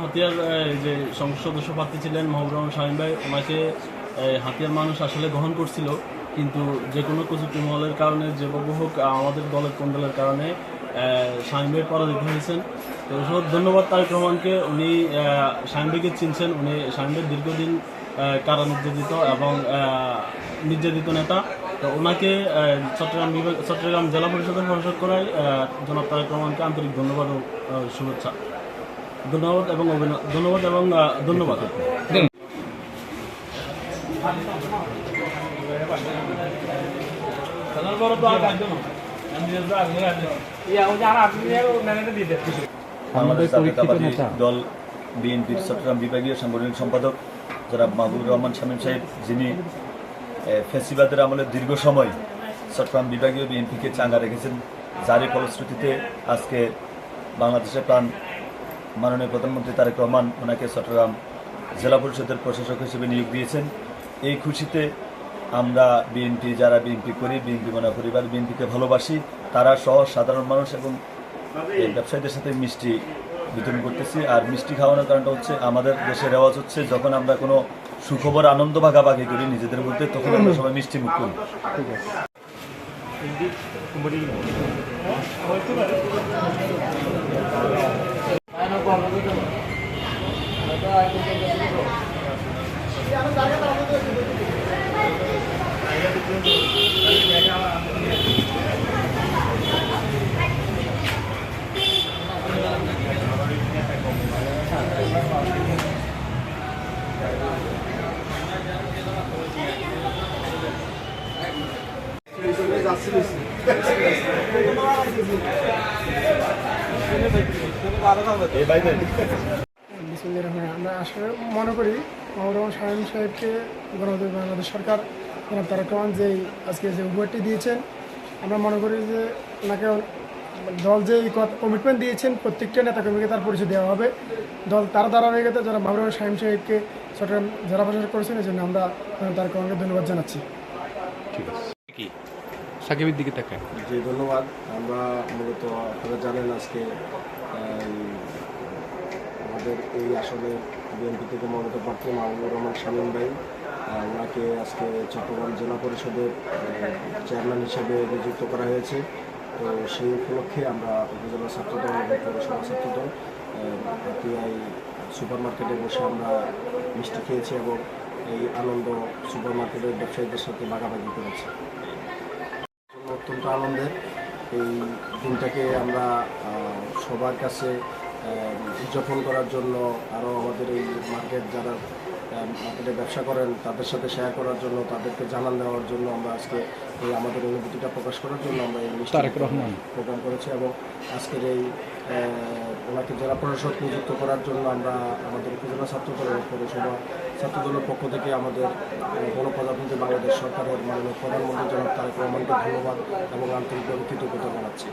হাতিয়ার যে সংসদ সদস্য প্রার্থী ছিলেন মাহবুবুর রহমান শামীম ভাই, ওনাকে হাতিয়ার মানুষ আসলে গ্রহণ করছিল, কিন্তু যে কোনো কুচুক্তি মহলের কারণে যে হোক আমাদের দলের কোন দলের কারণে শামীম ভাই পরাজিত হয়েছেন। তো ধন্যবাদ তারেক রহমানকে, উনি শামীম ভাইকে চিনছেন। উনি শামীম ভাই দীর্ঘদিন কারা নির্যাতিত এবং নির্যাতিত নেতা। তো ওনাকে চট্টগ্রাম জেলা পরিষদের পরিষদ করায় জনাব তারেক রহমানকে আন্তরিক ধন্যবাদ ও শুভেচ্ছা। ধন্যবাদ এবং ধন্যবাদ। দল বিএনপির চট্টগ্রাম বিভাগীয় সাংগঠনিক সম্পাদক জনাব মাহবুবুর রহমান শামীম সাহেব, যিনি ফ্যাসিবাদের আমলে দীর্ঘ সময় চট্টগ্রাম বিভাগীয় বিএনপিকে চাঙ্গা রেখেছেন, যারই ফলশ্রুতিতে আজকে বাংলাদেশের প্রাণ মাননীয় প্রধানমন্ত্রী তারেক রহমান ওনাকে চট্টগ্রাম জেলা পরিষদের প্রশাসক হিসেবে নিয়োগ দিয়েছেন। এই খুশিতে আমরা বিএনপি যারা বিএনপি করি, বিএনপি মনা পরিবার, বিএনপিকে ভালোবাসি, তারা সহ সাধারণ মানুষ এবং ব্যবসায়ীদের সাথে মিষ্টি বিতরণ করতেছি। আর মিষ্টি খাওয়ানোর কারণটা হচ্ছে, আমাদের দেশের রেওয়াজ হচ্ছে যখন আমরা কোনো সুখবর আনন্দ ভাগাভাগি করি নিজেদের মধ্যে, তখন আমরা সবাই মিষ্টি মুখ করি। ঠিক আছে। আমরা আসলে মনে করি মাহবুবুর রহমান শামীম সাহেবকে গণতন্ত্র বাংলাদেশ সরকার জনাব তারেক রহমান যে আজকে যে উপহারটি দিয়েছেন, আমরা মনে করি যে ওনাকে দল যে কমিটমেন্ট দিয়েছেন প্রত্যেকটা নেতা কর্মীকে তার পরিচয় দেওয়া হবে। দল তার ধারাবাহিকতা যারা মাহবুবুর রহমান শামীম সাহেবকে চট্টগ্রাম জেলা প্রশাসক করেছেন, এই জন্য আমরা তারেক রহমানকে ধন্যবাদ জানাচ্ছি। ঠিক আছে, কি সাকিবের দিকে তাকায়। জি ধন্যবাদ। আমরা মূলত আপনারা জানেন আজকে আমাদের এই আসলে বিএনপি থেকে মনোনীত প্রার্থী মাহবুবুর রহমান শামীম ভাই, ওনাকে আজকে চট্টগ্রাম জেলা পরিষদের চেয়ারম্যান হিসেবে নিযুক্ত করা হয়েছে। তো সেই উপলক্ষে আমরা উপজেলা ছাত্রদল এবং পৌরসভা ছাত্রদল পিআই সুপার মার্কেটে বসে আমরা মিষ্টি খেয়েছি এবং এই আনন্দ সুপার মার্কেটের ব্যবসায়ীদের সাথে ভাগাভাগি করেছি। অত্যন্ত আনন্দের এই দিনটাকে আমরা সবার কাছে উদযাপন করার জন্য, আরও আমাদের এই মার্কেট যারা মার্কেটে ব্যবসা করেন তাদের সাথে শেয়ার করার জন্য, তাদেরকে জানান দেওয়ার জন্য আমরা আজকে এই আমাদের অনুভূতিটা প্রকাশ করার জন্য আমরা এই তারেক রহমান প্রোগ্রাম করেছি। এবং আজকের এই ওনাকে জেলা প্রশাসক নিযুক্ত করার জন্য আমরা আমাদের উপজেলা ছাত্রদলের পৌরসভা ছাত্রদলের পক্ষ থেকে আমাদের গণপ্রজাতন্ত্রী বাংলাদেশ সরকারের মাননীয় প্রধানমন্ত্রী জনাব তারেক রহমানকে ধন্যবাদ এবং আন্তরিকভাবে কৃতজ্ঞতা জানাচ্ছি।